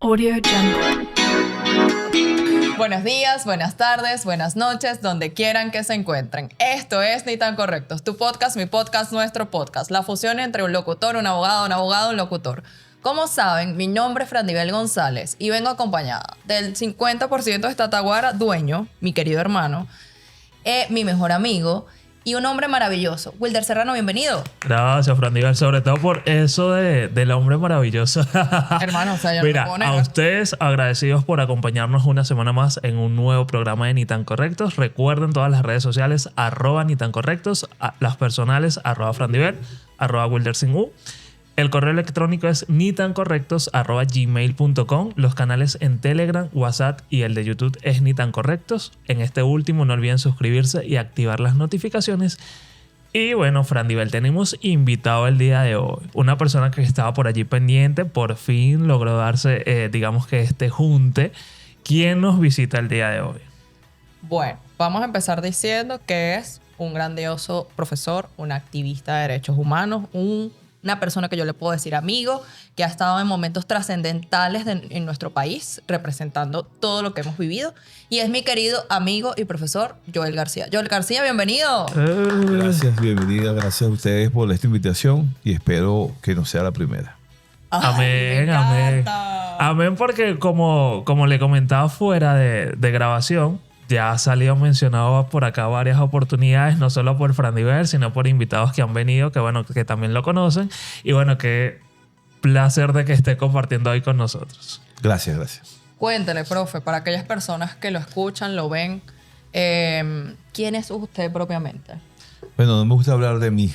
Audio Jungle. Buenos días, buenas tardes, buenas noches, donde quieran que se encuentren. Esto es Ni Tan Correctos, tu podcast, mi podcast, nuestro podcast. La fusión entre un locutor, un abogado, un locutor. Como saben, mi nombre es Frandibel González y vengo acompañada del 50% de esta taguara, dueño, mi querido hermano, mi mejor amigo y un hombre maravilloso. Wilder Serrano, bienvenido. Gracias, Frandibel, sobre todo por eso del hombre maravilloso. Hermano, o sea, yo Mira, no puedo a negar. ustedes agradecidos por acompañarnos una semana más en un nuevo programa de Ni Tan Correctos. Recuerden todas las redes sociales, @Ni Tan Correctos, las personales, @Frandibel, @Wilder sin U. El correo electrónico es nitancorrectos@gmail.com. Los canales en Telegram, WhatsApp y el de YouTube es Ni Tan Correctos. En este último no olviden suscribirse y activar las notificaciones. Y bueno, Frandibel, tenemos invitado el día de hoy. Una persona que estaba por allí pendiente, por fin logró darse, digamos que este junte. ¿Quién nos visita el día de hoy? Bueno, vamos a empezar diciendo que es un grandioso profesor, un activista de derechos humanos, una persona que yo le puedo decir amigo, que ha estado en momentos trascendentales en nuestro país, representando todo lo que hemos vivido. Y es mi querido amigo y profesor Joel García. Joel García, bienvenido. Gracias, bienvenida, gracias a ustedes por esta invitación y espero que no sea la primera. Ay, Amén, me amén. encanta. Amén, porque como le comentaba fuera de grabación, ya ha salido mencionado por acá varias oportunidades, no solo por Frandibel, sino por invitados que han venido, que bueno, que también lo conocen. Y bueno, qué placer de que esté compartiendo hoy con nosotros. Gracias, gracias. Cuéntele, profe, para aquellas personas que lo escuchan, lo ven, ¿quién es usted propiamente? Bueno, no me gusta hablar de mí,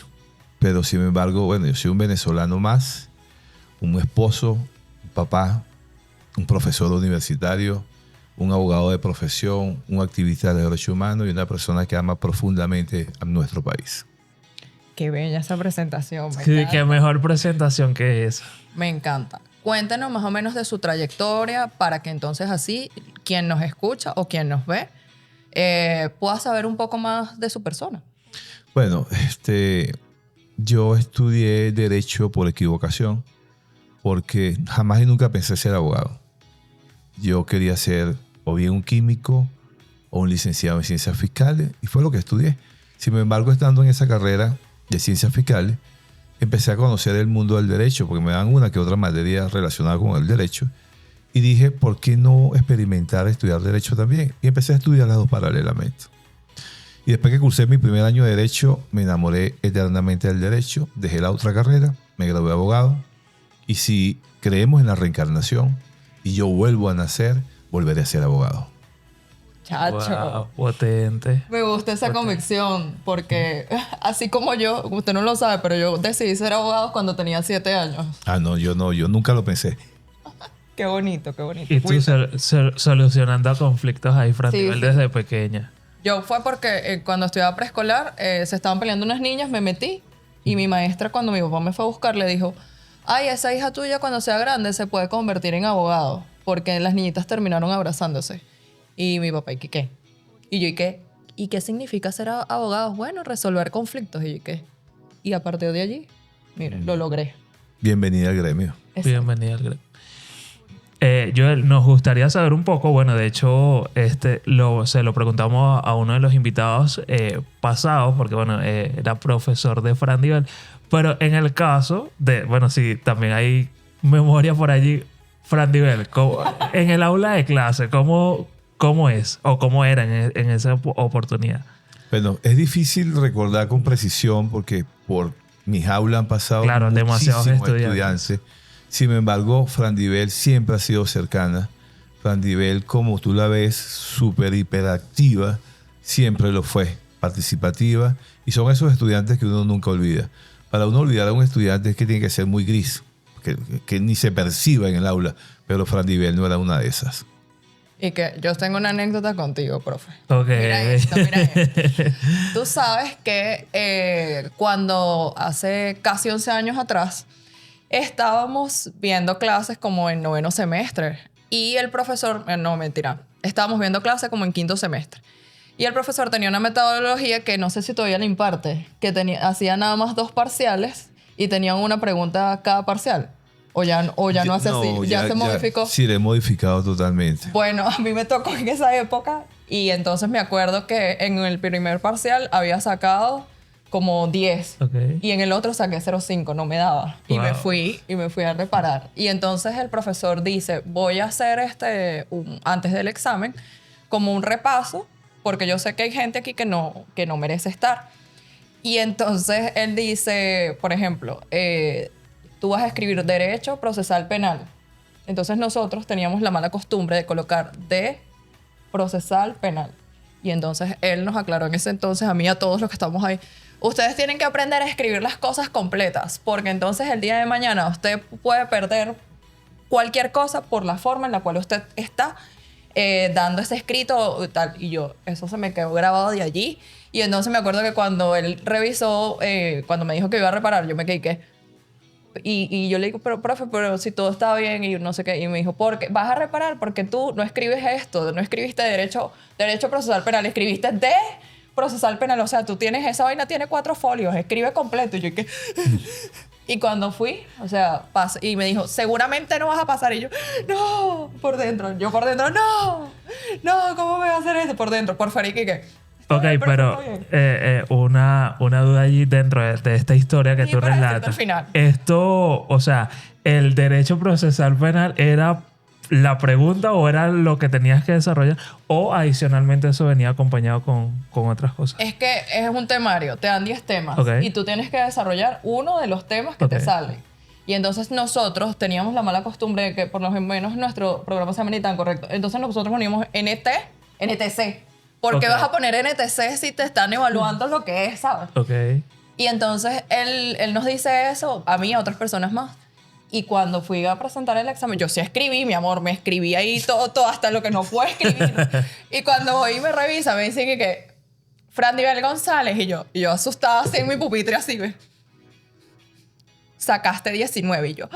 pero sin embargo, bueno, yo soy un venezolano más, un esposo, un papá, un profesor universitario, un abogado de profesión, un activista de derechos humanos y una persona que ama profundamente a nuestro país. Qué bella esa presentación, me Sí, encanta. qué mejor presentación que esa. Me encanta. Cuéntenos más o menos de su trayectoria para que entonces así quien nos escucha o quien nos ve pueda saber un poco más de su persona. Bueno, yo estudié Derecho por equivocación porque jamás y nunca pensé ser abogado. Yo quería ser o bien un químico o un licenciado en ciencias fiscales y fue lo que estudié. Sin embargo, estando en esa carrera de ciencias fiscales, empecé a conocer el mundo del derecho porque me dan una que otra materia relacionada con el derecho y dije, ¿por qué no experimentar estudiar derecho también? Y empecé a estudiar las dos paralelamente. Y después que cursé mi primer año de derecho, me enamoré eternamente del derecho, dejé la otra carrera, me gradué de abogado y si creemos en la reencarnación y yo vuelvo a nacer, volveré a ser abogado. Chacho. Wow, potente. Me gusta esa convicción porque así como yo, usted no lo sabe, pero yo decidí ser abogado cuando tenía 7 años. Ah, no, yo nunca lo pensé. Qué bonito, qué bonito. Y tú solucionando conflictos ahí, Frandibel, Sí, sí. desde pequeña. Yo fue porque cuando estudiaba preescolar se estaban peleando unas niñas, me metí y mi maestra cuando mi papá me fue a buscar le dijo, ay, esa hija tuya cuando sea grande se puede convertir en abogado porque las niñitas terminaron abrazándose. Y mi papá, ¿y qué? Y yo, ¿y qué significa ser abogado? Bueno, resolver conflictos. Y yo, ¿qué? Y a partir de allí, mira, lo logré. Bienvenida al gremio. Exacto. Bienvenida al gremio. Joel, nos gustaría saber un poco, bueno, de hecho, se lo preguntamos a uno de los invitados pasados, porque bueno, era profesor de Frandibel, pero en el caso de, bueno, sí, también hay memoria por allí, Frandibel, en el aula de clase, ¿cómo es o cómo era en esa oportunidad? Bueno, es difícil recordar con precisión porque por mis aulas han pasado Claro, demasiados muchísimos estudiantes. Sin embargo, Frandibel siempre ha sido cercana. Frandibel, como tú la ves, súper hiperactiva, siempre lo fue, participativa. Y son esos estudiantes que uno nunca olvida. Para uno olvidar a un estudiante es que tiene que ser muy gris, que ni se perciba en el aula. Pero Frandibel no era una de esas. Y que yo tengo una anécdota contigo, profe. Ok. Mira esto, mira esto. Tú sabes que cuando hace casi 11 años atrás estábamos viendo clases como en 9º semestre y el profesor, no, mentira, estábamos viendo clases como en 5º semestre y el profesor tenía una metodología que no sé si todavía le imparte, que hacía nada más 2 parciales y tenían una pregunta cada parcial. O ya no hace así, ya se modificó. Sí, le he modificado totalmente. Bueno, a mí me tocó en esa época y entonces me acuerdo que en el primer parcial había sacado como 10 Ok. y en el otro saqué 0,5, no me daba. Y Wow. me fui a reparar. Y entonces el profesor dice, voy a hacer antes del examen como un repaso, porque yo sé que hay gente aquí que no merece estar. Y entonces él dice, por ejemplo, tú vas a escribir Derecho Procesal Penal. Entonces nosotros teníamos la mala costumbre de colocar de Procesal Penal. Y entonces él nos aclaró en ese entonces, a mí y a todos los que estamos ahí, ustedes tienen que aprender a escribir las cosas completas, porque entonces el día de mañana usted puede perder cualquier cosa por la forma en la cual usted está dando ese escrito y tal. Y yo, eso se me quedó grabado de allí. Y entonces me acuerdo que cuando él revisó, cuando me dijo que iba a reparar, yo me quedé, y yo le digo, pero profe, pero si todo está bien y no sé qué. Y me dijo, ¿por qué? Vas a reparar porque tú no escribes esto, no escribiste derecho procesal penal, escribiste de procesal penal. O sea, tú tienes, esa vaina tiene 4 folios, escribe completo. Y yo, ¿qué? Y cuando fui, o sea, y me dijo, seguramente no vas a pasar. Y yo, no, por dentro. Yo por dentro, no, ¿cómo me va a hacer eso? Por dentro, por fuera, y que Ok, pero una duda allí dentro de esta historia que Sí, tú para decirte relatas. al final. Esto, o sea, ¿el derecho procesal penal era la pregunta o era lo que tenías que desarrollar? ¿O adicionalmente eso venía acompañado con otras cosas? Es que es un temario, te dan 10 temas Ok. y tú tienes que desarrollar uno de los temas que Ok. te salen. Y entonces nosotros teníamos la mala costumbre de que por lo menos nuestro programa se llama Ni Tan Correcto. Entonces nosotros poníamos NTC. ¿Por qué Ok. vas a poner NTC si te están evaluando lo que es, sabes? Ok. Y entonces él nos dice eso a mí y a otras personas más. Y cuando fui a presentar el examen, yo sí escribí, mi amor, me escribí ahí todo hasta lo que no puedo escribir. Y cuando voy y me revisa, me dice que Fran Nivel González, y yo asustada así en mi pupitre, así, ¿ves? Sacaste 19 y yo,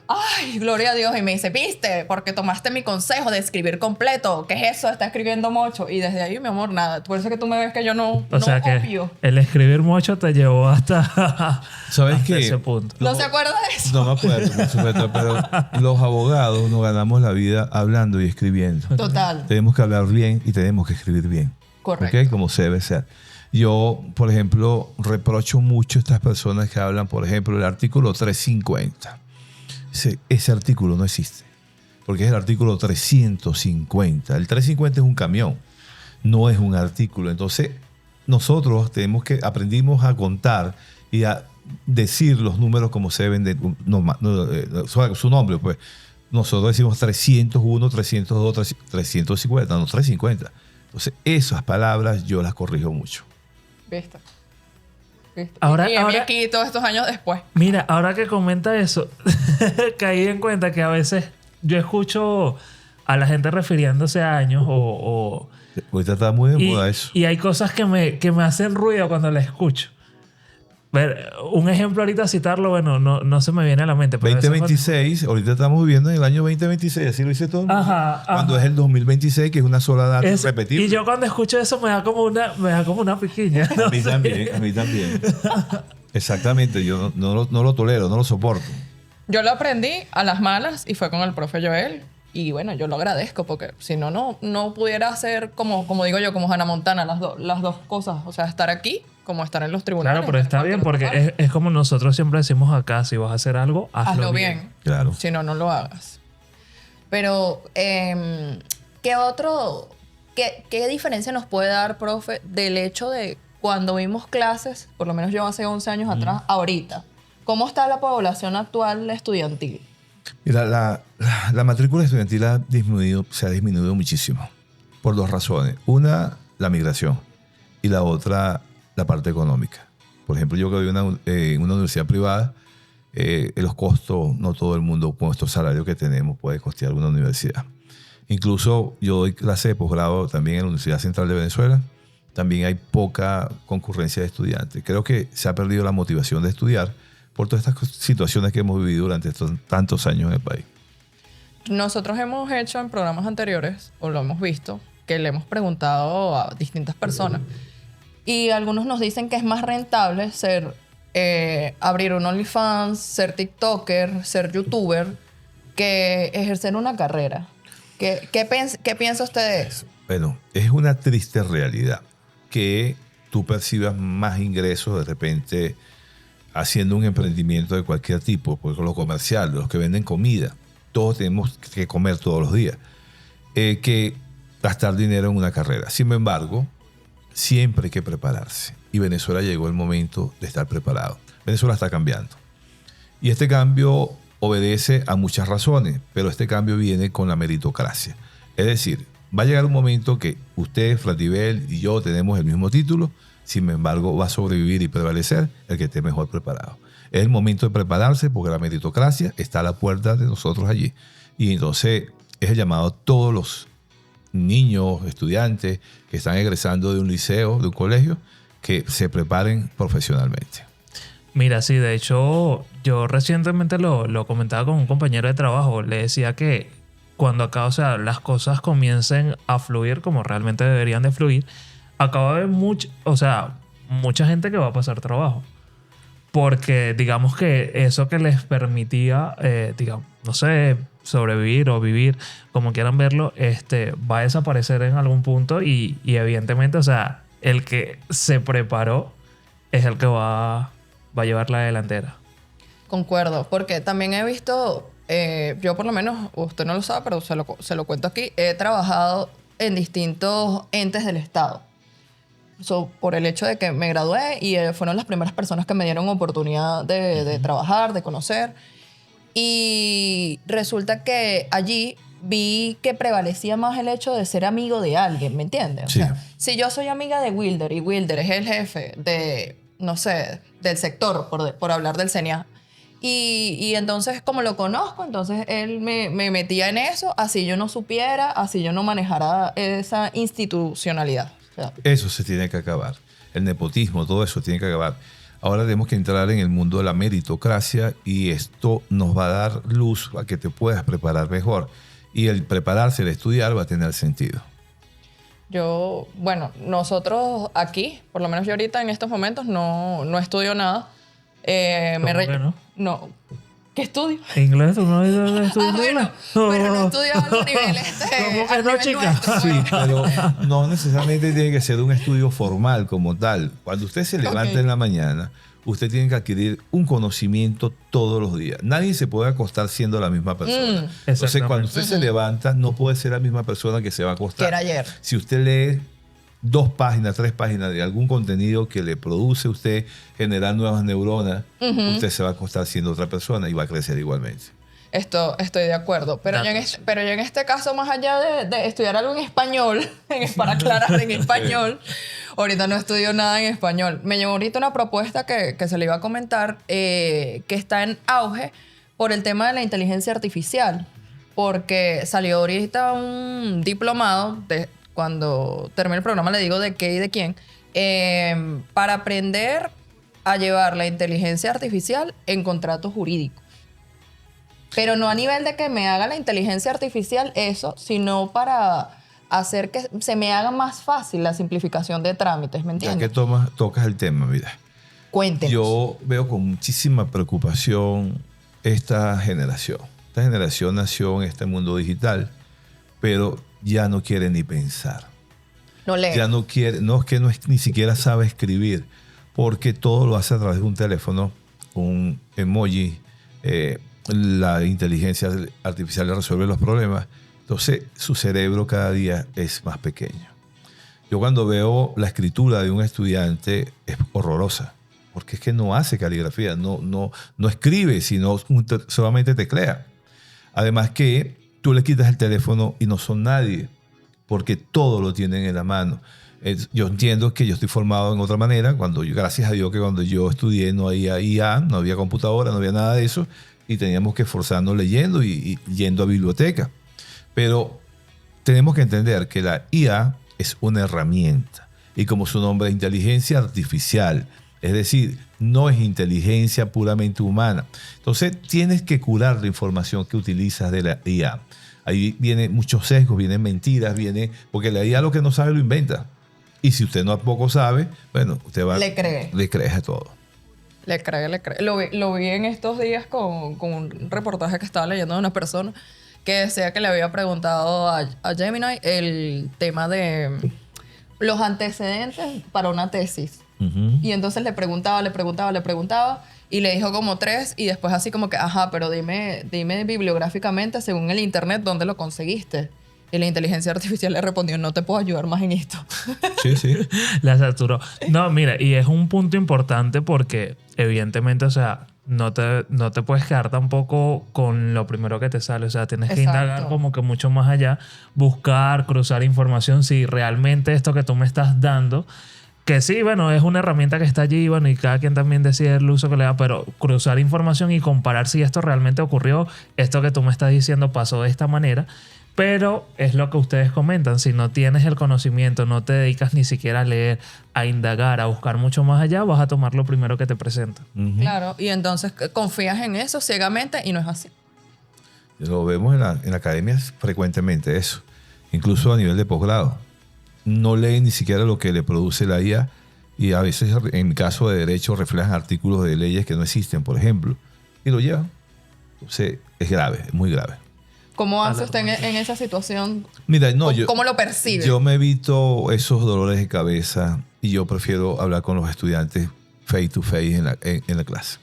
ay, gloria a Dios. Y me dice, viste, porque tomaste mi consejo de escribir completo. ¿Qué es eso? Está escribiendo mucho. Y desde ahí, mi amor, nada. Por eso que tú me ves que yo no O sea que copio. el escribir mucho te llevó hasta, ¿Sabes hasta qué? ese punto. ¿No se acuerda de eso? No me acuerdo, por supuesto, pero los abogados nos ganamos la vida hablando y escribiendo. Total. Tenemos que hablar bien y tenemos que escribir bien. Correcto. ¿Ok? Como se debe ser. Yo, por ejemplo, reprocho mucho a estas personas que hablan, por ejemplo, el artículo 350. Ese artículo no existe, porque es el artículo 350. El 350 es un camión, no es un artículo. Entonces, nosotros aprendimos a contar y a decir los números como se deben de su nombre, pues. Nosotros decimos 301, 302, 350, no 350. Entonces, esas palabras yo las corrijo mucho. ¿Viste? Ahora- y aquí todos estos años después. Mira, ahora que comenta eso, caí en cuenta que a veces yo escucho a la gente refiriéndose a años Ahorita está muy de moda eso. y hay cosas que me hacen ruido cuando la escucho. Ver, un ejemplo ahorita citarlo, bueno, no se me viene a la mente. Pero 2026, ahorita estamos viviendo en el año 2026, así lo dice todo el mundo. Ajá, Cuando ajá. es el 2026, que es una sola data irrepetible. Y yo cuando escucho eso me da como una piquiña. A mí también, a mí también. Exactamente, yo no lo tolero, no lo soporto. Yo lo aprendí a las malas y fue con el profe Joel. Y bueno, yo lo agradezco porque si no pudiera hacer como digo yo, como Hannah Montana, las dos cosas. O sea, estar aquí como estar en los tribunales. Claro, pero está bien porque es como nosotros siempre decimos acá, si vas a hacer algo, hazlo bien. Claro. Si no lo hagas. Pero, ¿qué diferencia nos puede dar, profe, del hecho de cuando vimos clases, por lo menos yo hace 11 años atrás, ahorita? ¿Cómo está la población actual estudiantil? Mira, la matrícula estudiantil se ha disminuido muchísimo por 2 razones. Una, la migración, y la otra, la parte económica. Por ejemplo, yo que doy en una universidad privada, los costos, no todo el mundo con estos salarios que tenemos puede costear una universidad. Incluso yo doy clase de posgrado también en la Universidad Central de Venezuela. También hay poca concurrencia de estudiantes. Creo que se ha perdido la motivación de estudiar por todas estas situaciones que hemos vivido durante estos tantos años en el país. Nosotros hemos hecho en programas anteriores, o lo hemos visto, que le hemos preguntado a distintas personas. Y algunos nos dicen que es más rentable ser abrir un OnlyFans, ser TikToker, ser YouTuber, que ejercer una carrera. ¿Qué piensa usted de eso? Bueno, es una triste realidad que tú percibas más ingresos de repente haciendo un emprendimiento de cualquier tipo, porque lo comercial, los que venden comida, todos tenemos que comer todos los días, que gastar dinero en una carrera. Sin embargo, siempre hay que prepararse. Y Venezuela llegó el momento de estar preparado. Venezuela está cambiando. Y este cambio obedece a muchas razones, pero este cambio viene con la meritocracia. Es decir, va a llegar un momento que usted, Flativel y yo tenemos el mismo título, sin embargo va a sobrevivir y prevalecer el que esté mejor preparado. Es el momento de prepararse porque la meritocracia está a la puerta de nosotros allí. Y entonces es el llamado a todos los niños, estudiantes que están egresando de un liceo, de un colegio, que se preparen profesionalmente. Mira, sí, de hecho, yo recientemente lo comentaba con un compañero de trabajo. Le decía que cuando acá, o sea, las cosas comiencen a fluir como realmente deberían de fluir, acá va a haber mucha gente que va a pasar trabajo. Porque digamos que eso que les permitía, digamos, no sé, sobrevivir o vivir, como quieran verlo, va a desaparecer en algún punto y evidentemente, o sea, el que se preparó es el que va a llevar la delantera. Concuerdo, porque también he visto, yo por lo menos, usted no lo sabe, pero se lo cuento aquí, he trabajado en distintos entes del Estado. Por el hecho de que me gradué y fueron las primeras personas que me dieron oportunidad de trabajar, de conocer. Y resulta que allí vi que prevalecía más el hecho de ser amigo de alguien, ¿me entiendes? O Sí. sea, si yo soy amiga de Wilder y Wilder es el jefe de, no sé, del sector, por hablar del CENIA, y entonces como lo conozco, entonces él me metía en eso, así yo no supiera, así yo no manejara esa institucionalidad. O sea, Eso se tiene que acabar. El nepotismo, todo eso tiene que acabar. Ahora tenemos que entrar en el mundo de la meritocracia y esto nos va a dar luz a que te puedas preparar mejor. Y el prepararse, el estudiar va a tener sentido. bueno, nosotros aquí, por lo menos yo ahorita en estos momentos no estudio nada. ¿Cómo que no? No. ¿Qué estudio? ¿Inglés? ¿Tú no estudias Bueno, pero no estudio a un nivel ¿Cómo que al no, nivel chica? nuestro, Sí, pues. pero no necesariamente tiene que ser un estudio formal como tal. Cuando usted se levanta Ok. en la mañana, usted tiene que adquirir un conocimiento todos los días. Nadie se puede acostar siendo la misma persona. Entonces, Exactamente. cuando usted se levanta, no puede ser la misma persona que se va a acostar. Que era ayer. Si usted lee 2 páginas, 3 páginas de algún contenido que le produce a usted generar nuevas neuronas, usted se va a acostar siendo otra persona y va a crecer igualmente. Estoy de acuerdo. Pero yo en este caso, más allá de estudiar algo en español, para aclarar en español, ahorita no estudio nada en español. Me llegó ahorita una propuesta que se le iba a comentar, que está en auge por el tema de la inteligencia artificial. Porque salió ahorita un diplomado, cuando termine el programa le digo de qué y de quién, para aprender a llevar la inteligencia artificial en contratos jurídicos. Pero no a nivel de que me haga la inteligencia artificial eso, sino para hacer que se me haga más fácil la simplificación de trámites, ¿me Ya entiendes? que tocas el tema, mira. Cuéntenos. Yo veo con muchísima preocupación esta generación. Esta generación nació en este mundo digital, pero ya no quiere ni pensar. No lee. Ya no quiere, ni siquiera sabe escribir, porque todo lo hace a través de un teléfono, un emoji, la inteligencia artificial le resuelve los problemas. Entonces, su cerebro cada día es más pequeño. Yo cuando veo la escritura de un estudiante es horrorosa, porque es que no hace caligrafía, no escribe, sino solamente teclea. Además que tú le quitas el teléfono y no son nadie, porque todo lo tienen en la mano. Yo entiendo que yo estoy formado en otra manera, gracias a Dios que cuando yo estudié no había IA, no había computadora, no había nada de eso, y teníamos que esforzarnos leyendo y yendo a biblioteca. Pero tenemos que entender que la IA es una herramienta, y como su nombre es inteligencia artificial, es decir, no es inteligencia puramente humana. Entonces tienes que curar la información que utilizas de la IA. Ahí vienen muchos sesgos, vienen mentiras, porque la IA lo que no sabe lo inventa. Y si usted no poco sabe, bueno, usted va... Le cree. Le cree a todo. Le cree, le cree. Lo vi en estos días con un reportaje que estaba leyendo de una persona que decía que le había preguntado a Gemini el tema de los antecedentes para una tesis. Ujú. Y entonces le preguntaba y le dijo como 3 y después así como que, ajá, pero dime bibliográficamente según el internet dónde lo conseguiste. Y la inteligencia artificial le respondió, no te puedo ayudar más en esto. Sí, sí. La saturó. No, mira, y es un punto importante porque evidentemente, o sea, no te puedes quedar tampoco con lo primero que te sale. O sea, tienes que Exacto. indagar como que mucho más allá, buscar, cruzar información si realmente esto que tú me estás dando, que sí, bueno, es una herramienta que está allí, bueno, y cada quien también decide el uso que le da, pero cruzar información y comparar si esto realmente ocurrió, esto que tú me estás diciendo pasó de esta manera. Pero es lo que ustedes comentan, si no tienes el conocimiento, no te dedicas ni siquiera a leer, a indagar, a buscar mucho más allá, vas a tomar lo primero que te presenta. Ujú. Claro, y entonces confías en eso ciegamente y no es así. Lo vemos en la academia frecuentemente eso. Incluso a nivel de posgrado. No leen ni siquiera lo que le produce la IA y a veces, en caso de derecho, reflejan artículos de leyes que no existen, por ejemplo, y lo llevan. Entonces, es grave, es muy grave. ¿Cómo hace usted en esa situación? Mira, no, ¿Cómo lo percibe? yo me evito esos dolores de cabeza y yo prefiero hablar con los estudiantes face to face en la clase.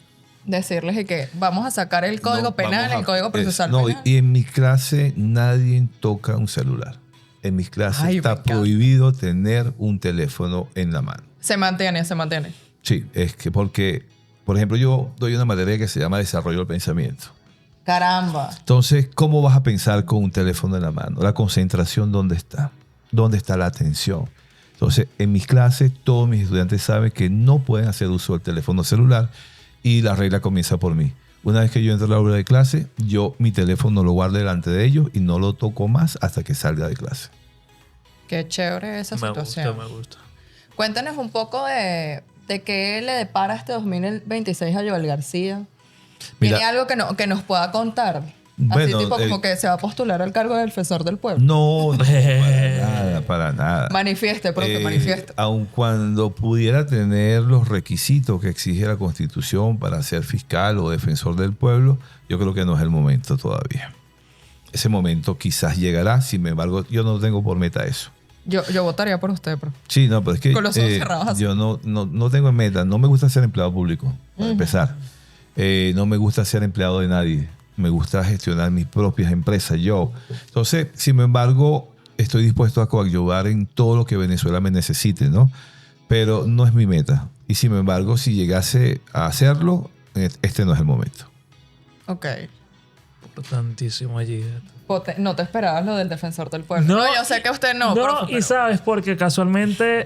Decirles y que vamos a sacar el código No, penal, vamos a- el código procesal no, penal. y en mi clase nadie toca un celular. En mis clases Ay, me está encanta. prohibido tener un teléfono en la mano. Se mantiene. Sí, es que porque, por ejemplo, yo doy una materia que se llama desarrollo del pensamiento. Caramba. Entonces, ¿cómo vas a pensar con un teléfono en la mano? La concentración, ¿dónde está? ¿Dónde está la atención? Entonces, en mis clases, todos mis estudiantes saben que no pueden hacer uso del teléfono celular y la regla comienza por mí. Una vez que yo entro a la aula de clase, yo mi teléfono lo guardo delante de ellos y no lo toco más hasta que salga de clase. Qué chévere esa situación. Me gusta. Cuéntanos un poco de qué le depara este 2026 a Joel García. Mira, ¿Tiene algo que nos pueda contar? Bueno, Así tipo como que se va a postular al cargo de defensor del pueblo. no, para nada, para nada. Manifieste, profe, manifieste. Aun cuando pudiera tener los requisitos que exige la Constitución para ser fiscal o defensor del pueblo, yo creo que no es el momento todavía. Ese momento quizás llegará, sin embargo, yo no tengo por meta eso. Yo votaría por usted, profe. Sí, no, pero es que Con los ojos cerrados así. yo no tengo en meta. No me gusta ser empleado público, para empezar. No me gusta ser empleado de nadie. Me gusta gestionar mis propias empresas yo. Entonces, sin embargo, estoy dispuesto a coadyuvar en todo lo que Venezuela me necesite, ¿no? Pero no es mi meta. Y sin embargo, si llegase a hacerlo, este no es el momento. Ok. Importantísimo allí. No te esperabas lo del defensor del pueblo. No, yo sé que usted no, profe, y pero sabes, porque casualmente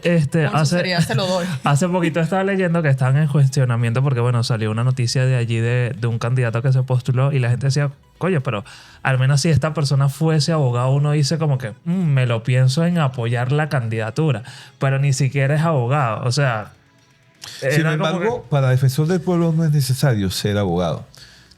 con sinceridad se lo doy. hace poquito estaba leyendo que estaban en cuestionamiento porque, bueno, salió una noticia de allí de un candidato que se postuló y la gente decía, coño, pero al menos si esta persona fuese abogado, uno dice como que me lo pienso en apoyar la candidatura, pero ni siquiera es abogado. O sea, Sin era como embargo, para defensor del pueblo no es necesario ser abogado.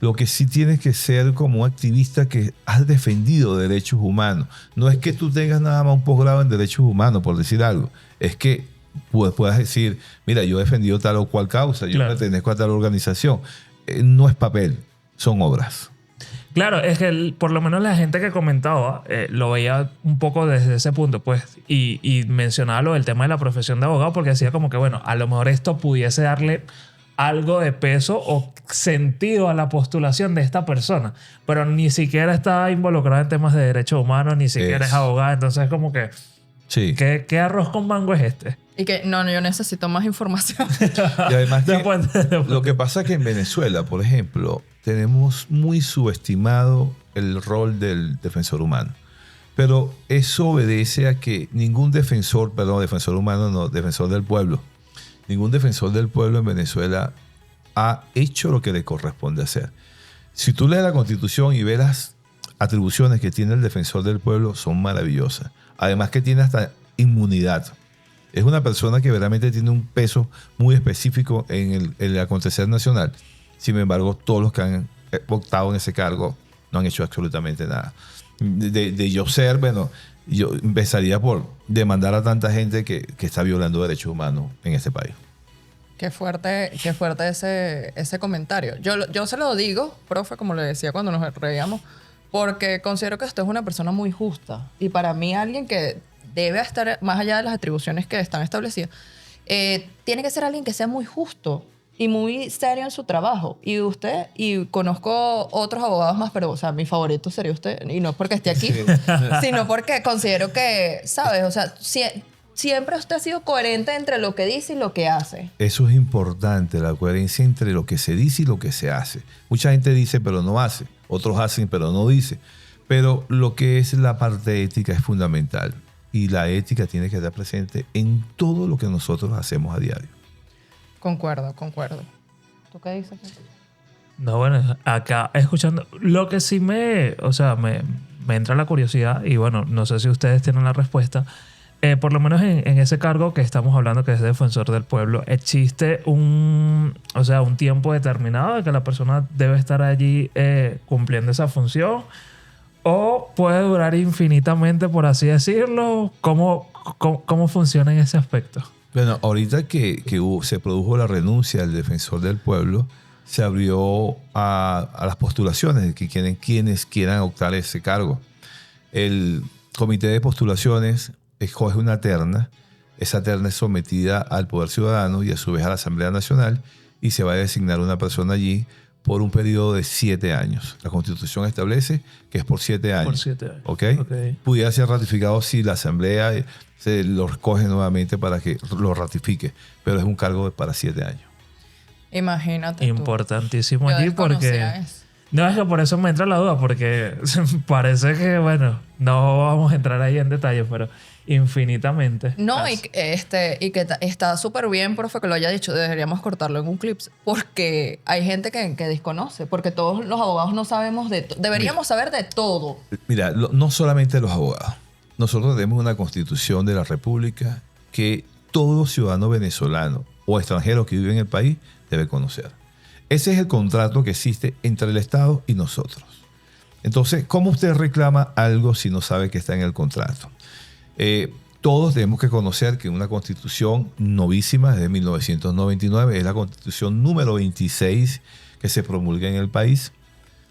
Lo que sí tienes que ser como un activista que has defendido derechos humanos. No es que tú tengas nada más un posgrado en derechos humanos, por decir algo. Es que puedas decir, mira, yo he defendido tal o cual causa, yo Claro. pertenezco a tal organización. No es papel, son obras. Claro, es que por lo menos la gente que comentaba lo veía un poco desde ese punto, pues, y mencionaba lo del tema de la profesión de abogado, porque decía como que, bueno, a lo mejor esto pudiese darle algo de peso o sentido a la postulación de esta persona, pero ni siquiera está involucrada en temas de derechos humanos, ni siquiera es abogada, entonces es como que, Sí. ¿qué arroz con mango es este? Y que no, yo necesito más información. Y además que Después- lo que pasa es que en Venezuela, por ejemplo, tenemos muy subestimado el rol del defensor humano. Pero eso obedece a que ningún defensor humano, no, defensor del pueblo, ningún defensor del pueblo en Venezuela ha hecho lo que le corresponde hacer. Si tú lees la Constitución y ves las atribuciones que tiene el defensor del pueblo, son maravillosas. Además que tiene hasta inmunidad. Es una persona que verdaderamente tiene un peso muy específico en el acontecer nacional. Sin embargo, todos los que han optado en ese cargo no han hecho absolutamente nada. De yo ser, bueno, yo empezaría por demandar a tanta gente que está violando derechos humanos en este país. Qué fuerte ese comentario. Yo se lo digo, profe, como le decía cuando nos reíamos, porque considero que usted es una persona muy justa. Y para mí alguien que debe estar más allá de las atribuciones que están establecidas, tiene que ser alguien que sea muy justo y muy serio en su trabajo. Y usted, y conozco otros abogados más, pero, o sea, mi favorito sería usted. Y no porque esté aquí, sino porque considero que, ¿sabes? O sea, siempre usted ha sido coherente entre lo que dice y lo que hace. Eso es importante, la coherencia entre lo que se dice y lo que se hace. Mucha gente dice pero no hace, otros hacen pero no dice. Pero lo que es la parte ética es fundamental y la ética tiene que estar presente en todo lo que nosotros hacemos a diario. Concuerdo. ¿Tú qué dices? No, bueno, acá escuchando, lo que sí me entra la curiosidad y bueno, no sé si ustedes tienen la respuesta. Por lo menos en ese cargo que estamos hablando, que es defensor del pueblo, ¿existe un tiempo determinado de que la persona debe estar allí cumpliendo esa función? ¿O puede durar infinitamente, por así decirlo? ¿Cómo funciona en ese aspecto? Bueno, ahorita que se produjo la renuncia del defensor del pueblo, se abrió a las postulaciones de quienes quieran optar ese cargo. El comité de postulaciones escoge una terna. Esa terna es sometida al Poder Ciudadano y a su vez a la Asamblea Nacional y se va a designar una persona allí por un periodo de 7 años. La Constitución establece que es por 7 años. Por 7 años. ¿Ok? Okay. Pudiera ser ratificado si la Asamblea se lo escoge nuevamente para que lo ratifique, pero es un cargo para 7 años. Imagínate Importantísimo tú. allí Yo porque... desconocía eso. No, es que por eso me entra la duda, porque parece que, bueno, no vamos a entrar ahí en detalles, pero infinitamente. No, y que está súper bien, profe, que lo haya dicho. Deberíamos cortarlo en un clip. Porque hay gente que desconoce. Porque todos los abogados no sabemos de todo. Deberíamos saber de todo. Mira, no solamente los abogados. Nosotros tenemos una constitución de la República que todo ciudadano venezolano o extranjero que vive en el país debe conocer. Ese es el contrato que existe entre el Estado y nosotros. Entonces, ¿cómo usted reclama algo si no sabe que está en el contrato? Todos tenemos que conocer que una constitución novísima desde 1999 es la constitución número 26 que se promulga en el país.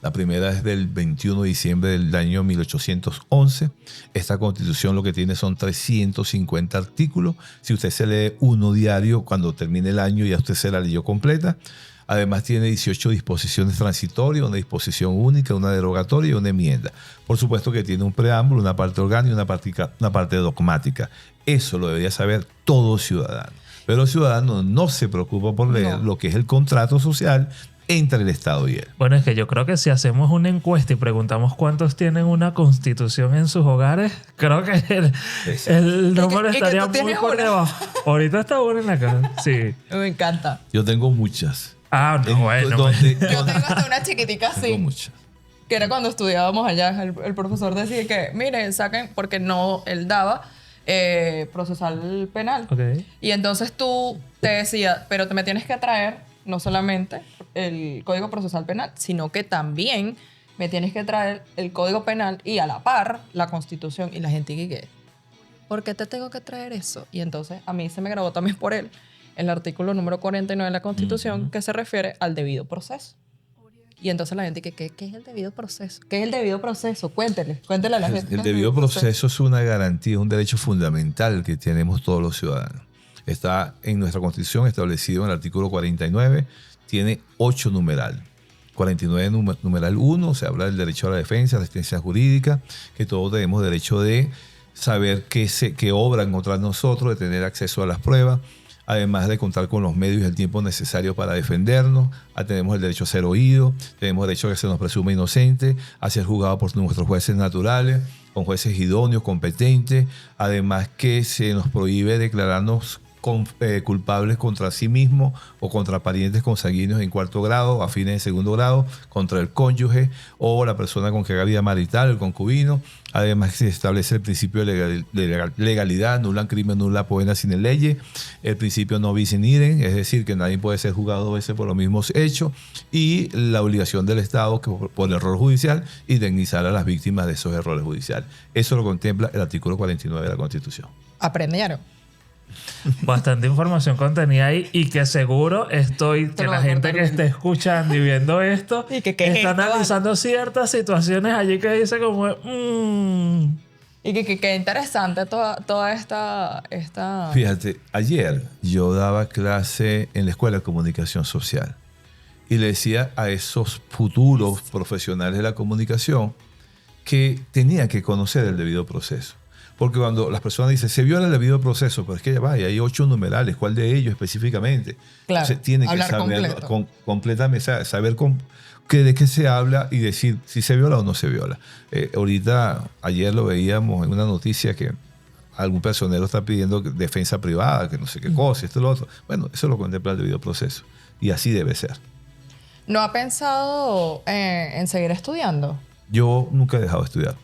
La primera es del 21 de diciembre del año 1811. Esta constitución lo que tiene son 350 artículos. Si usted se lee uno diario, cuando termine el año ya usted se la leyó completa. Además tiene 18 disposiciones transitorias, una disposición única, una derogatoria y una enmienda. Por supuesto que tiene un preámbulo, una parte orgánica y una parte dogmática. Eso lo debería saber todo ciudadano. Pero el ciudadano no se preocupa por leer lo que es el contrato social entre el Estado y él. Bueno, es que yo creo que si hacemos una encuesta y preguntamos cuántos tienen una constitución en sus hogares, creo que el número estaría muy por debajo. Ahorita está uno en la casa. Sí. Me encanta. Yo tengo muchas. Ah, no, bueno. Yo tengo hasta una chiquitica así. Tengo muchas. Que era cuando estudiábamos allá. El profesor decía que, miren, saquen, porque no, él daba procesal penal. Okay. Y entonces tú te decía, pero me tienes que traer no solamente el Código Procesal Penal, sino que también me tienes que traer el Código Penal y a la par la Constitución. Y la gente que, ¿por qué te tengo que traer eso? Y entonces a mí se me grabó también por él el artículo número 49 de la Constitución que se refiere al debido proceso. Y entonces la gente ¿qué es el debido proceso? ¿Qué es el debido proceso? Cuéntele a la gente. El debido proceso es una garantía, un derecho fundamental que tenemos todos los ciudadanos. Está en nuestra Constitución establecido en el artículo 49, tiene 8 numeral. 49 numeral 1, se habla del derecho a la defensa, asistencia jurídica, que todos tenemos derecho de saber qué obran contra nosotros, de tener acceso a las pruebas, además de contar con los medios y el tiempo necesario para defendernos. Tenemos el derecho a ser oído, tenemos derecho a que se nos presuma inocente, a ser juzgado por nuestros jueces naturales, con jueces idóneos, competentes, además que se nos prohíbe declararnos culpables contra sí mismo o contra parientes consanguíneos en 4º grado, afines en 2º grado, contra el cónyuge o la persona con que haga vida marital, el concubino. Además se establece el principio de legalidad, nula crimen, nula pena sine lege, el principio no bis in idem, es decir, que nadie puede ser juzgado 2 veces por los mismos hechos, y la obligación del Estado, que por error judicial, indemnizar a las víctimas de esos errores judiciales. Eso lo contempla el artículo 49 de la Constitución. Aprendieron. bastante información contenida ahí y que seguro estoy, Te que lo la voy a gente cortar, que esté escuchando y viendo esto Y que, ¿qué es está esto, analizando ciertas situaciones allí que dice como, Y que interesante toda esta... Fíjate, ayer yo daba clase en la Escuela de Comunicación Social y le decía a esos futuros profesionales de la comunicación que tenían que conocer el debido proceso. Porque cuando las personas dicen, se viola el debido proceso, pero es que ya va, y hay 8 numerales, ¿cuál de ellos específicamente? Claro, Entonces tienen que hablar saber completo. completamente, saber de qué se habla y decir si se viola o no se viola. Ahorita, ayer lo veíamos en una noticia que algún personero está pidiendo defensa privada, que no sé qué cosa, esto y lo otro. Bueno, eso lo contempla el debido proceso. Y así debe ser. ¿No ha pensado en seguir estudiando? Yo nunca he dejado de estudiar.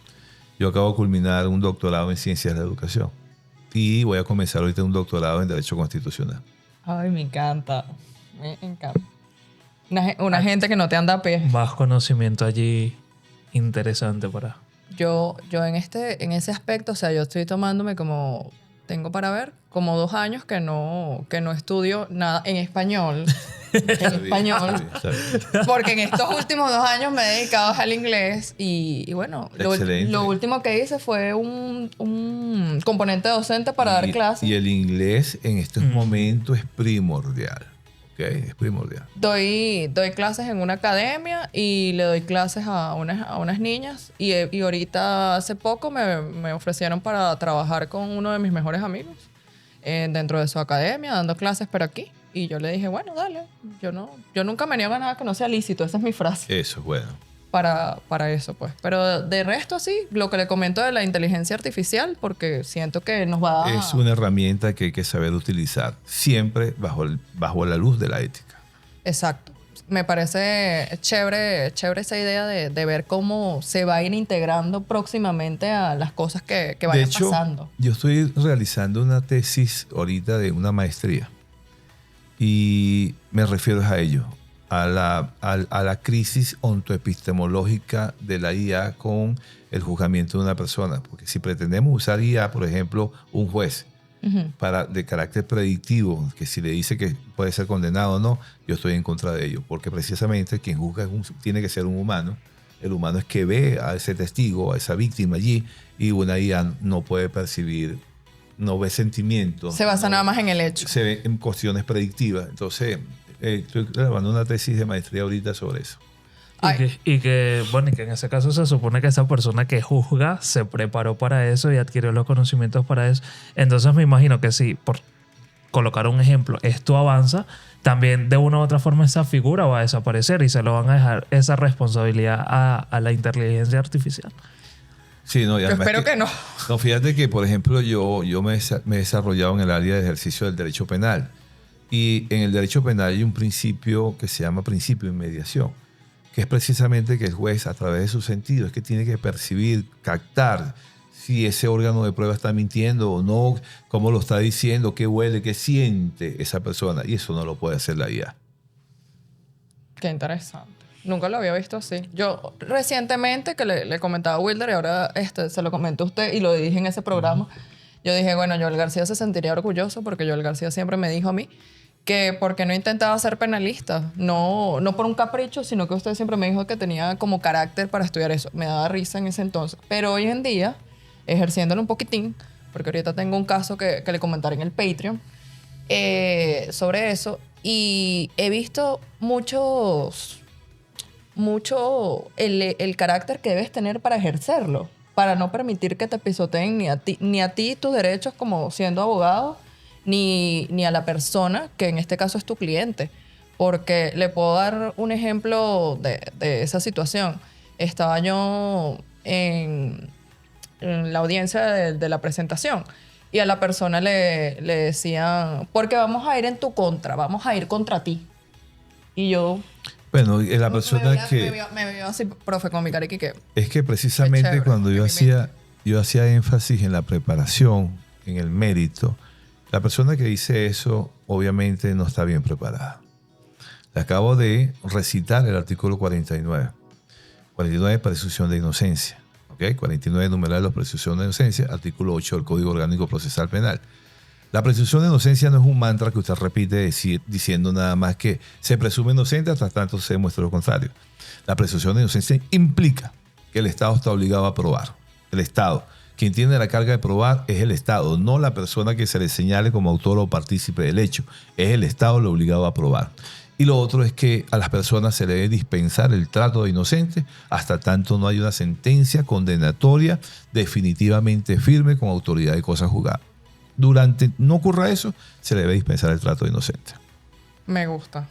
Yo acabo de culminar un doctorado en Ciencias de la Educación y voy a comenzar ahorita un doctorado en Derecho Constitucional. Ay, me encanta. Me encanta. Una gente que no te anda a pie. más conocimiento allí interesante para... Yo en ese aspecto, o sea, yo estoy tomándome como, tengo para ver, como 2 años que no estudio nada en español. En Está bien, español. está bien, está bien. Porque en estos últimos 2 años me he dedicado al inglés y bueno, Excelente. lo último que hice fue un componente docente para dar clases. Y el inglés en estos momentos es primordial. ¿Ok? Es primordial. Doy clases en una academia y le doy clases a unas niñas y ahorita hace poco me ofrecieron para trabajar con uno de mis mejores amigos dentro de su academia dando clases pero aquí y yo le dije bueno dale, yo nunca me niego a nada que no sea lícito, esa es mi frase Eso es bueno. para eso pues, pero de resto sí, lo que le comento de la inteligencia artificial porque siento que nos va a... Es una herramienta que hay que saber utilizar, siempre bajo la luz de la ética. Exacto. Me parece chévere esa idea de ver cómo se va a ir integrando próximamente a las cosas que De vayan hecho, pasando. yo estoy realizando una tesis ahorita de una maestría y me refiero a ello, a la crisis ontoepistemológica de la IA con el juzgamiento de una persona. Porque si pretendemos usar IA, por ejemplo, un juez, de carácter predictivo, que si le dice que puede ser condenado o no, yo estoy en contra de ello, porque precisamente quien juzga tiene que ser un humano. El humano es que ve a ese testigo, a esa víctima allí, y una IA no puede percibir, no ve sentimientos. Se basa nada más en el hecho. Se ve en cuestiones predictivas. Entonces, estoy grabando una tesis de maestría ahorita sobre eso. Ay. Y que en ese caso se supone que esa persona que juzga se preparó para eso y adquirió los conocimientos para eso. Entonces me imagino que si, por colocar un ejemplo, esto avanza, también de una u otra forma esa figura va a desaparecer y se lo van a dejar esa responsabilidad a la inteligencia artificial. Sí, no, y Yo además espero que no. No, fíjate que, por ejemplo, yo me he desarrollado en el área de ejercicio del derecho penal. Y en el derecho penal hay un principio que se llama principio de inmediación, que es precisamente que el juez, a través de sus sentidos, es que tiene que percibir, captar si ese órgano de prueba está mintiendo o no, cómo lo está diciendo, qué huele, qué siente esa persona. Y eso no lo puede hacer la IA. Qué interesante. Nunca lo había visto así. Yo recientemente, que le comentaba a Wilder y ahora se lo comenté a usted y lo dije en ese programa, yo dije, bueno, Joel García se sentiría orgulloso porque Joel García siempre me dijo a mí que porque no intentaba ser penalista, no por un capricho, sino que usted siempre me dijo que tenía como carácter para estudiar eso. Me daba risa en ese entonces. Pero hoy en día, ejerciéndolo un poquitín, porque ahorita tengo un caso que le comentaré en el Patreon sobre eso, y he visto mucho el carácter que debes tener para ejercerlo, para no permitir que te pisoteen ni a ti tus derechos como siendo abogado, ni a la persona, que en este caso es tu cliente. Porque le puedo dar un ejemplo de esa situación. Estaba yo en la audiencia de la presentación y a la persona le decían, porque vamos a ir en tu contra, vamos a ir contra ti. Y yo... Bueno, la persona Me vio así, profe, con mi cariqui que... Es que precisamente chévere, cuando yo hacía énfasis en la preparación, en el mérito, la persona que dice eso obviamente no está bien preparada. Le acabo de recitar el artículo 49. 49, presunción de inocencia. ¿Okay? 49, numeral de presunción de inocencia. Artículo 8 del Código Orgánico Procesal Penal. La presunción de inocencia no es un mantra que usted repite diciendo nada más que se presume inocente hasta tanto se demuestre lo contrario. La presunción de inocencia implica que el Estado está obligado a probar. El Estado. Quien tiene la carga de probar es el Estado, no la persona que se le señale como autor o partícipe del hecho. Es el Estado lo obligado a probar. Y lo otro es que a las personas se le debe dispensar el trato de inocente hasta tanto no haya una sentencia condenatoria definitivamente firme con autoridad de cosa juzgada. Durante no ocurra eso, se le debe dispensar el trato de inocente. Me gusta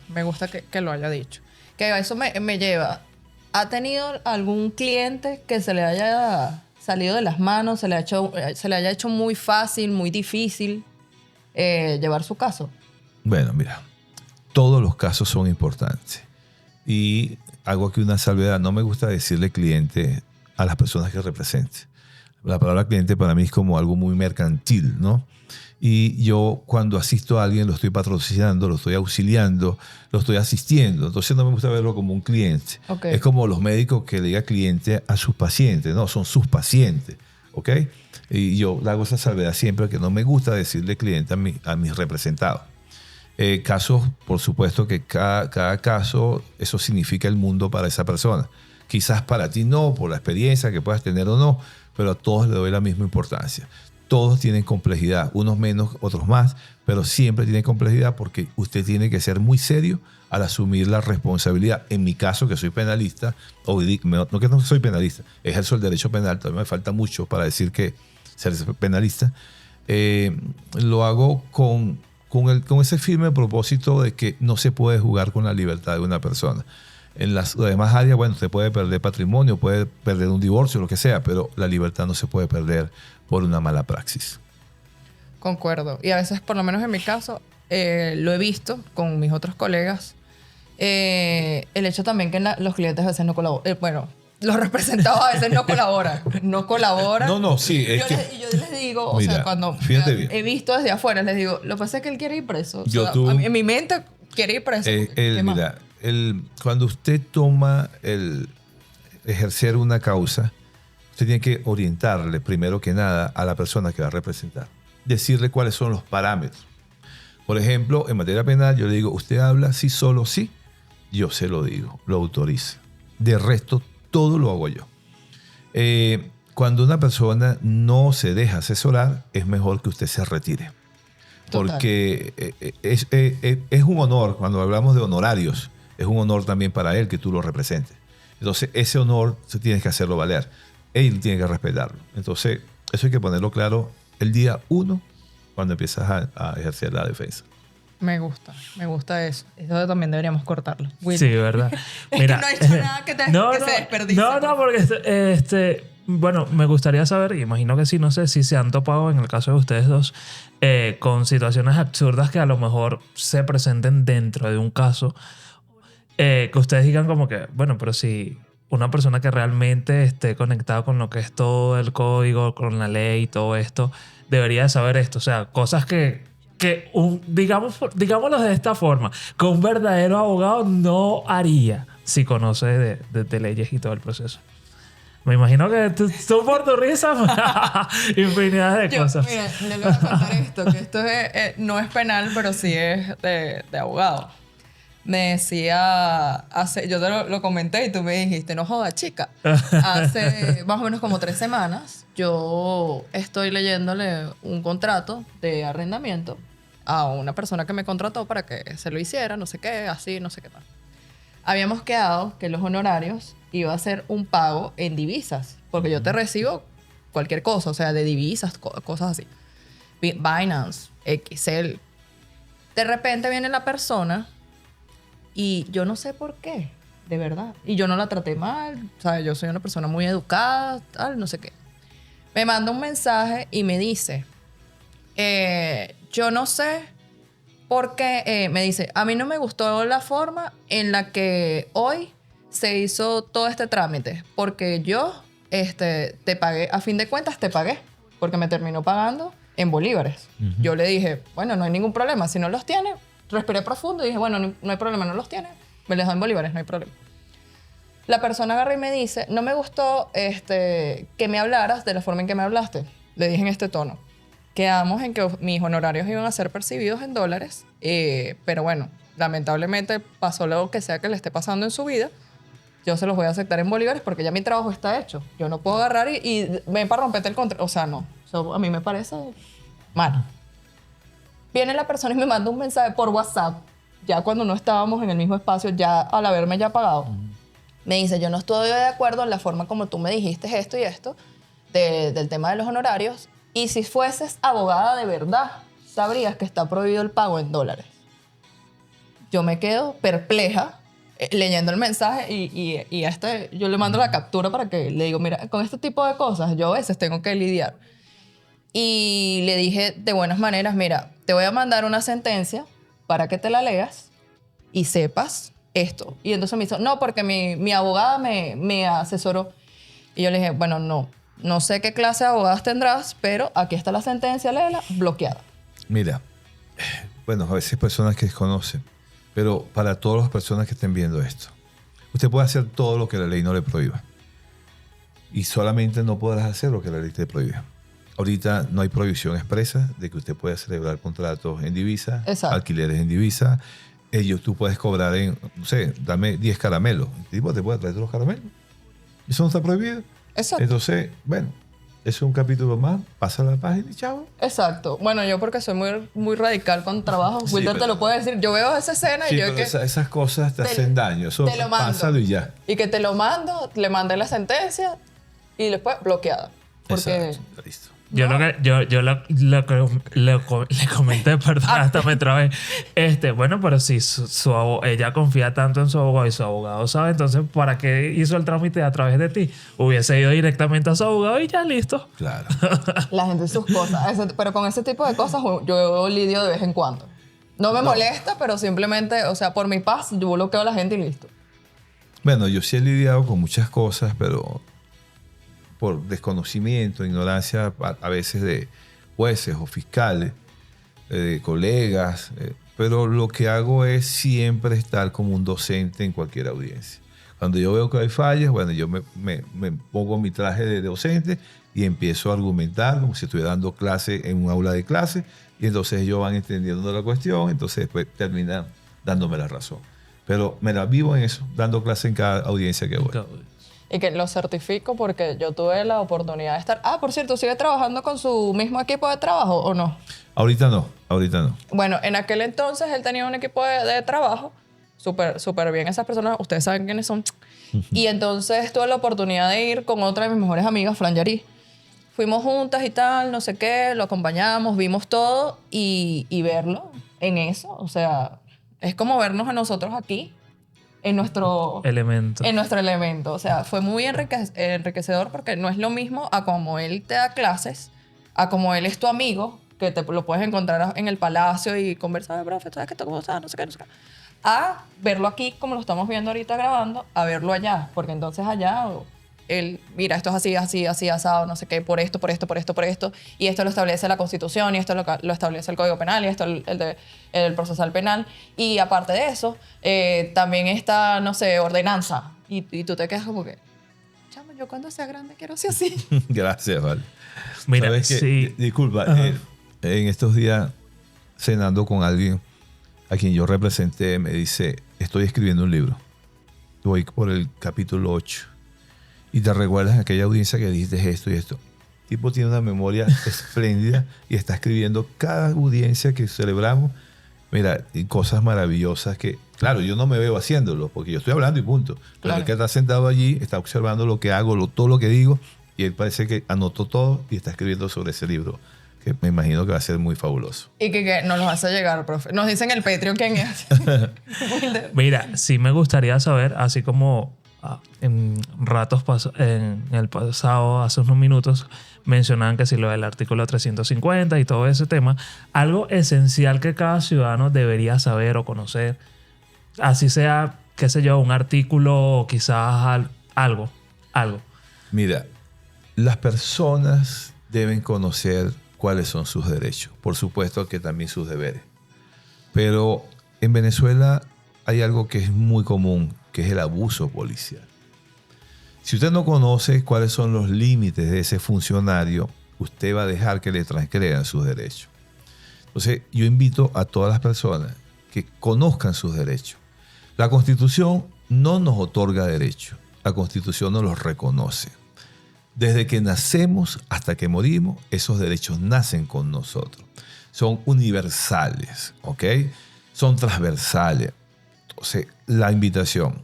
que lo haya dicho. Que eso me lleva. ¿Ha tenido algún cliente que se le haya salido de las manos, se le haya hecho muy fácil, muy difícil llevar su caso? Bueno, mira, todos los casos son importantes. Y hago aquí una salvedad. No me gusta decirle cliente a las personas que represente. La palabra cliente para mí es como algo muy mercantil, ¿no? Y yo cuando asisto a alguien lo estoy patrocinando, lo estoy auxiliando, lo estoy asistiendo. Entonces no me gusta verlo como un cliente. Okay. Es como los médicos que le digan cliente a sus pacientes, no, son sus pacientes. ¿Ok? Y yo hago esa salvedad siempre que no me gusta decirle cliente a mis representados. Casos, por supuesto que cada caso, eso significa el mundo para esa persona. Quizás para ti no, por la experiencia que puedas tener o no, pero a todos le doy la misma importancia. Todos tienen complejidad, unos menos, otros más, pero siempre tienen complejidad porque usted tiene que ser muy serio al asumir la responsabilidad. En mi caso, que soy penalista, no que no soy penalista, ejerzo el derecho penal, todavía me falta mucho para decir que ser penalista, lo hago con ese firme propósito de que no se puede jugar con la libertad de una persona. En las demás áreas, bueno, usted puede perder patrimonio, puede perder un divorcio, lo que sea, pero la libertad no se puede perder por una mala praxis. Concuerdo. Y a veces, por lo menos en mi caso, lo he visto con mis otros colegas, el hecho también que los clientes a veces no colaboran. Bueno, los representados a veces no colaboran. No colaboran. No, sí. Y yo les digo, mira, o sea, cuando he visto desde afuera, les digo, lo que pasa es que él quiere ir preso. O sea, en mi mente quiere ir preso. Mira, cuando usted toma el ejercer una causa, usted tiene que orientarle primero que nada a la persona que va a representar. Decirle cuáles son los parámetros. Por ejemplo, en materia penal yo le digo, usted habla sí, solo sí, yo se lo digo, lo autorizo. De resto, todo lo hago yo. Cuando una persona no se deja asesorar, es mejor que usted se retire. Total. Porque es un honor, cuando hablamos de honorarios, es un honor también para él que tú lo representes. Entonces, ese honor se tiene que hacerlo valer. Él tiene que respetarlo. Entonces, eso hay que ponerlo claro el día 1 cuando empiezas a ejercer la defensa. Me gusta eso. Eso también deberíamos cortarlo. Will. Sí, ¿verdad? Mira, no he hecho nada que se desperdicie. No, porque bueno, me gustaría saber, y imagino que sí, no sé si se han topado en el caso de ustedes dos con situaciones absurdas que a lo mejor se presenten dentro de un caso, que ustedes digan como que, bueno, pero si una persona que realmente esté conectada con lo que es todo el código, con la ley y todo esto, debería saber esto. O sea, cosas que digámoslo de esta forma, que un verdadero abogado no haría si conoce de leyes y todo el proceso. Me imagino que tú por tu risa, infinidad de cosas. Mira, le voy a contar esto, que esto no es penal, pero sí es de abogado. Me decía, yo te lo comenté y tú me dijiste, no jodas, chica. Hace más o menos como 3 semanas, yo estoy leyéndole un contrato de arrendamiento a una persona que me contrató para que se lo hiciera, no sé qué, así, no sé qué tal. Habíamos quedado que los honorarios iba a ser un pago en divisas, porque yo te recibo cualquier cosa, o sea, de divisas, cosas así. Binance, XL. De repente viene la persona y yo no sé por qué, de verdad. Y yo no la traté mal, o sea, yo soy una persona muy educada, tal, no sé qué. Me manda un mensaje y me dice, yo no sé por qué, me dice, a mí no me gustó la forma en la que hoy se hizo todo este trámite, porque yo te pagué, a fin de cuentas te pagué, porque me terminó pagando en bolívares. Uh-huh. Yo le dije, bueno, no hay ningún problema, si no los tiene, respiré profundo y dije, bueno, no hay problema, no los tiene, me les doy en bolívares, no hay problema. La persona agarra y me dice, no me gustó que me hablaras de la forma en que me hablaste. Le dije en este tono. quedamos en que mis honorarios iban a ser percibidos en dólares, pero bueno, lamentablemente pasó lo que sea que le esté pasando en su vida. Yo se los voy a aceptar en bolívares porque ya mi trabajo está hecho. Yo no puedo agarrar y ven para romperte el contrato. O sea, no. Eso a mí me parece mal. Viene la persona y me manda un mensaje por WhatsApp, ya cuando no estábamos en el mismo espacio, ya al haberme ya pagado. Me dice, yo no estoy de acuerdo en la forma como tú me dijiste esto y esto, del tema de los honorarios. Y si fueses abogada de verdad, sabrías que está prohibido el pago en dólares. Yo me quedo perpleja leyendo el mensaje y yo le mando la captura para que le digo, mira, con este tipo de cosas yo a veces tengo que lidiar. Y le dije de buenas maneras, mira, te voy a mandar una sentencia para que te la leas y sepas esto. Y entonces me dijo, no, porque mi abogada me asesoró. Y yo le dije, bueno, no sé qué clase de abogadas tendrás, pero aquí está la sentencia, léela, bloqueada. Mira, bueno, a veces hay personas que desconocen, pero para todas las personas que estén viendo esto, usted puede hacer todo lo que la ley no le prohíba. Y solamente no podrás hacer lo que la ley te prohíbe. Ahorita no hay prohibición expresa de que usted pueda celebrar contratos en divisa, Exacto. alquileres en divisa. Tú puedes cobrar en, no sé, dame 10 caramelos. El tipo te puede traer todos los caramelos. Eso no está prohibido. Exacto. Entonces, bueno, eso es un capítulo más. Pasa la página y chao. Exacto. Bueno, yo porque soy muy radical con trabajo, Sí, Wilder te pero- lo puede decir. Yo veo esa escena Sí, y yo pero que... esas cosas te hacen daño. Eso te lo mando. pásalo y ya. Y que te lo mando, le mandé la sentencia y después bloqueada. Porque... Exacto, listo. Yo No. le comenté, perdón, hasta me trabé. Bueno, pero si ella confía tanto en su abogado y su abogado sabe, entonces, ¿para qué hizo el trámite a través de ti? Hubiese ido directamente a su abogado y ya listo. Claro. La gente y sus cosas. Pero con ese tipo de cosas yo lidio de vez en cuando. No me molesta, pero simplemente, o sea, por mi paz, yo bloqueo a la gente y listo. Bueno, yo sí he lidiado con muchas cosas, pero por desconocimiento, ignorancia a veces de jueces o fiscales, de colegas, pero lo que hago es siempre estar como un docente en cualquier audiencia. Cuando yo veo que hay fallas, bueno, yo me pongo mi traje de docente y empiezo a argumentar como si estuviera dando clase en un aula de clase y entonces ellos van entendiendo la cuestión, entonces después terminan dándome la razón. Pero me la vivo en eso, dando clase en cada audiencia que voy. Y que lo certifico porque yo tuve la oportunidad de estar... Ah, por cierto, ¿sigue trabajando con su mismo equipo de trabajo o no? Ahorita no. Bueno, en aquel entonces él tenía un equipo de trabajo súper bien. Esas personas, ustedes saben quiénes son. Y entonces tuve la oportunidad de ir con otra de mis mejores amigas, Fran Yarí. Fuimos juntas y tal, no sé qué, lo acompañamos, vimos todo y verlo en eso. O sea, es como vernos a nosotros aquí en nuestro elemento. O sea, fue muy enriquecedor porque no es lo mismo a como él te da clases, a como él es tu amigo, que te lo puedes encontrar en el palacio y conversar, profe, ¿sabes qué? ¿Cómo está? No sé qué. A verlo aquí, como lo estamos viendo ahorita grabando, a verlo allá. Porque entonces allá, él, mira, esto es así, asado, no sé qué, por esto. Y esto lo establece la Constitución, y esto lo establece el Código Penal, y esto el procesal penal. Y aparte de eso, también está, no sé, ordenanza. Y tú te quedas como que, chamo, yo cuando sea grande quiero ser así. Gracias, vale. Mira, ¿Sabes qué? sí. Disculpa, en estos días cenando con alguien a quien yo representé, me dice, estoy escribiendo un libro. Voy por el capítulo 8. Y te recuerdas aquella audiencia que dijiste esto y esto. El tipo tiene una memoria espléndida y está escribiendo cada audiencia que celebramos. Mira, y cosas maravillosas que, claro, yo no me veo haciéndolo porque yo estoy hablando y punto. Pero Claro. el que está sentado allí está observando lo que hago, todo lo que digo, y él parece que anotó todo y está escribiendo sobre ese libro, que me imagino que va a ser muy fabuloso. Y que nos los hace llegar, profe. Nos dicen el Patreon quién es. Mira, sí me gustaría saber, así como en el pasado, hace unos minutos, mencionaban que si lo del artículo 350 y todo ese tema, algo esencial que cada ciudadano debería saber o conocer, así sea, qué sé yo, un artículo o quizás algo. Mira, las personas deben conocer cuáles son sus derechos. Por supuesto que también sus deberes. Pero en Venezuela hay algo que es muy común, que es el abuso policial. Si usted no conoce cuáles son los límites de ese funcionario, usted va a dejar que le transgredan sus derechos. Entonces, yo invito a todas las personas que conozcan sus derechos. La Constitución no nos otorga derechos, la Constitución nos los reconoce. Desde que nacemos hasta que morimos, esos derechos nacen con nosotros. Son universales, ¿ok? Son transversales. Entonces, la invitación,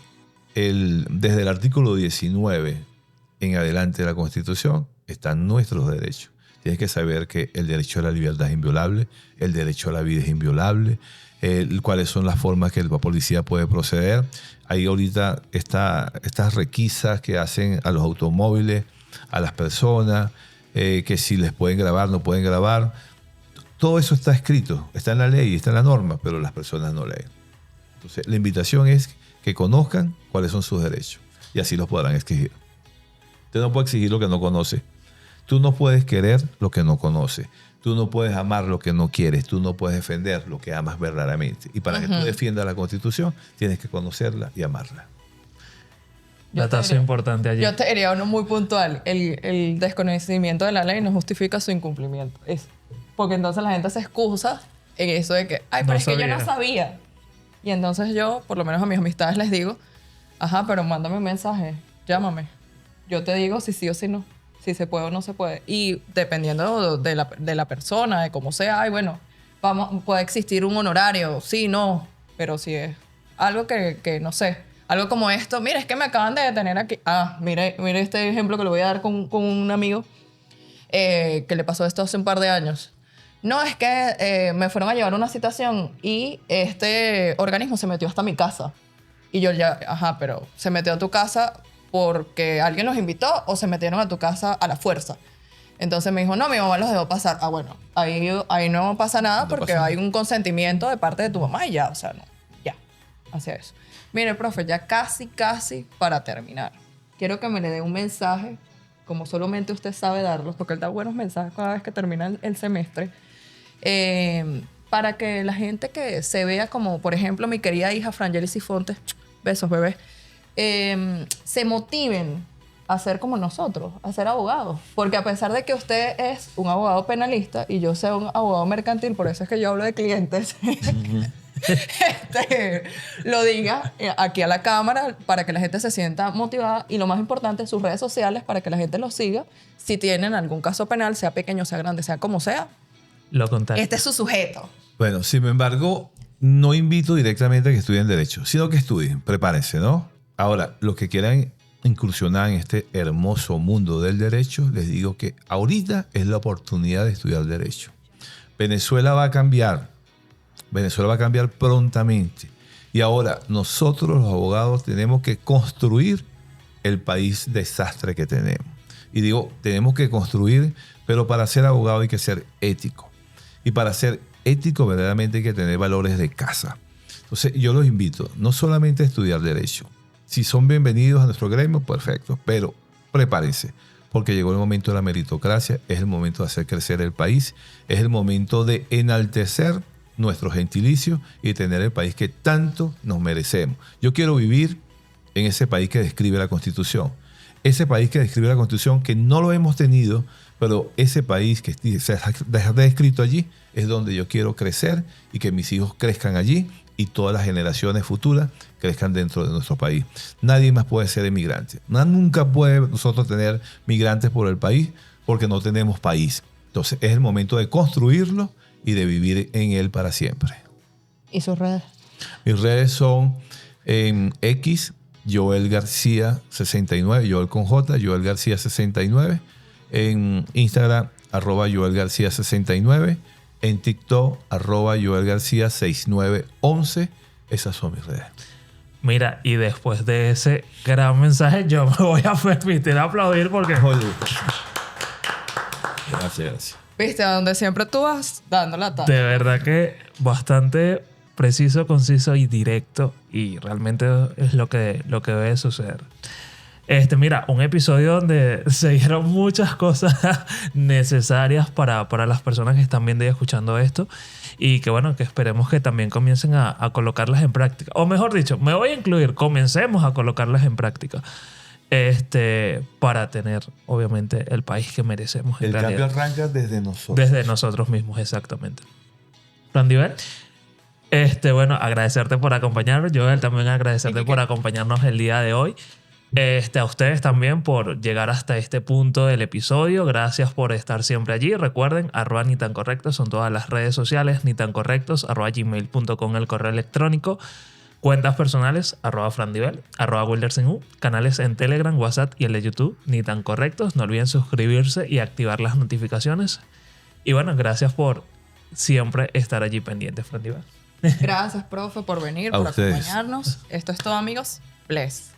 desde el artículo 19 en adelante de la Constitución, están nuestros derechos. Tienes que saber que el derecho a la libertad es inviolable, el derecho a la vida es inviolable, cuáles son las formas que la policía puede proceder. Hay ahorita estas requisas que hacen a los automóviles, a las personas, que si les pueden grabar, no pueden grabar. Todo eso está escrito, está en la ley, está en la norma, pero las personas no leen. Entonces, la invitación es que conozcan cuáles son sus derechos y así los podrán exigir. Usted no puede exigir lo que no conoce. Tú no puedes querer lo que no conoces. Tú no puedes amar lo que no quieres. Tú no puedes defender lo que amas verdaderamente. Y para que tú defiendas la Constitución, tienes que conocerla y amarla. Datazo importante allí. Yo te diría uno muy puntual. El desconocimiento de la ley no justifica su incumplimiento. Porque entonces la gente se excusa en eso de que, ay, pero es que yo no sabía. Y entonces yo, por lo menos a mis amistades les digo, ajá, pero mándame un mensaje, llámame. Yo te digo si sí o si no. Si se puede o no se puede. Y dependiendo de la persona, de cómo sea, ay, bueno, puede existir un honorario, sí, no, pero si es algo que no sé, algo como esto, mira, es que me acaban de detener aquí. Mire este ejemplo que le voy a dar con un amigo que le pasó esto hace un par de años. No, es que me fueron a llevar a una citación y este organismo se metió hasta mi casa. Y yo ya, pero se metió a tu casa porque alguien los invitó o se metieron a tu casa a la fuerza. Entonces me dijo, no, mi mamá los dejó pasar. Bueno, ahí no pasa nada porque hay un consentimiento de parte de tu mamá y ya, o sea, no, ya, hacia eso. Mire, profe, ya casi para terminar. Quiero que me le dé un mensaje, como solamente usted sabe darlos, porque él da buenos mensajes cada vez que termina el semestre, para que la gente que se vea como, por ejemplo, mi querida hija Frangelis Cifontes, besos, bebé, se motiven a ser como nosotros, a ser abogados. Porque a pesar de que usted es un abogado penalista y yo sea un abogado mercantil, por eso es que yo hablo de clientes, lo diga aquí a la cámara para que la gente se sienta motivada y lo más importante, sus redes sociales para que la gente los siga. Si tienen algún caso penal, sea pequeño, sea grande, sea como sea, lo contacto. Este es su sujeto. Bueno, sin embargo, no invito directamente a que estudien Derecho, sino que estudien, prepárense, ¿no? Ahora, los que quieran incursionar en este hermoso mundo del derecho, les digo que ahorita es la oportunidad de estudiar Derecho. Venezuela va a cambiar prontamente. Y ahora, nosotros los abogados tenemos que construir el país desastre que tenemos. Y digo, tenemos que construir, pero para ser abogado hay que ser ético. Y para ser ético, verdaderamente hay que tener valores de casa. Entonces, yo los invito no solamente a estudiar Derecho. Si son bienvenidos a nuestro gremio, perfecto. Pero prepárense, porque llegó el momento de la meritocracia, es el momento de hacer crecer el país, es el momento de enaltecer nuestro gentilicio y tener el país que tanto nos merecemos. Yo quiero vivir en ese país que describe la Constitución. Ese país que describe la Constitución, que no lo hemos tenido, pero ese país que se ha descrito allí es donde yo quiero crecer y que mis hijos crezcan allí y todas las generaciones futuras crezcan dentro de nuestro país. Nadie más puede ser inmigrante. Nunca puede nosotros tener migrantes por el país porque no tenemos país. Entonces es el momento de construirlo y de vivir en él para siempre. ¿Y sus redes? Mis redes son en X, Joel García 69, Joel con J, Joel García 69. En Instagram, @Joel García 69. En TikTok, @Joel García 6911. Esas son mis redes. Mira, y después de ese gran mensaje, yo me voy a permitir aplaudir porque... Gracias. Viste, a donde siempre tú vas, dando la talla. De verdad que bastante preciso, conciso y directo. Y realmente es lo que debe suceder. Mira, un episodio donde se dieron muchas cosas necesarias para las personas que están viendo y escuchando esto. Y que bueno, que esperemos que también comiencen a colocarlas en práctica. O mejor dicho, me voy a incluir, comencemos a colocarlas en práctica. para tener, obviamente, el país que merecemos. El cambio arranca desde nosotros. Desde nosotros mismos, exactamente. Randivel, bueno, agradecerte por acompañarnos. Joel, también agradecerte por acompañarnos el día de hoy. A ustedes también por llegar hasta este punto del episodio. Gracias por estar siempre allí. Recuerden, @nitancorrectos son todas las redes sociales, nitancorrectos, @gmail.com el correo electrónico. Cuentas personales, @frandivel, @wildersenU, canales en Telegram, WhatsApp y el de YouTube, Ni Tan Correctos. No olviden suscribirse y activar las notificaciones. Y bueno, gracias por siempre estar allí pendientes, Frandivel. Gracias, profe, por venir, por acompañarnos. Esto es todo, amigos. Bless.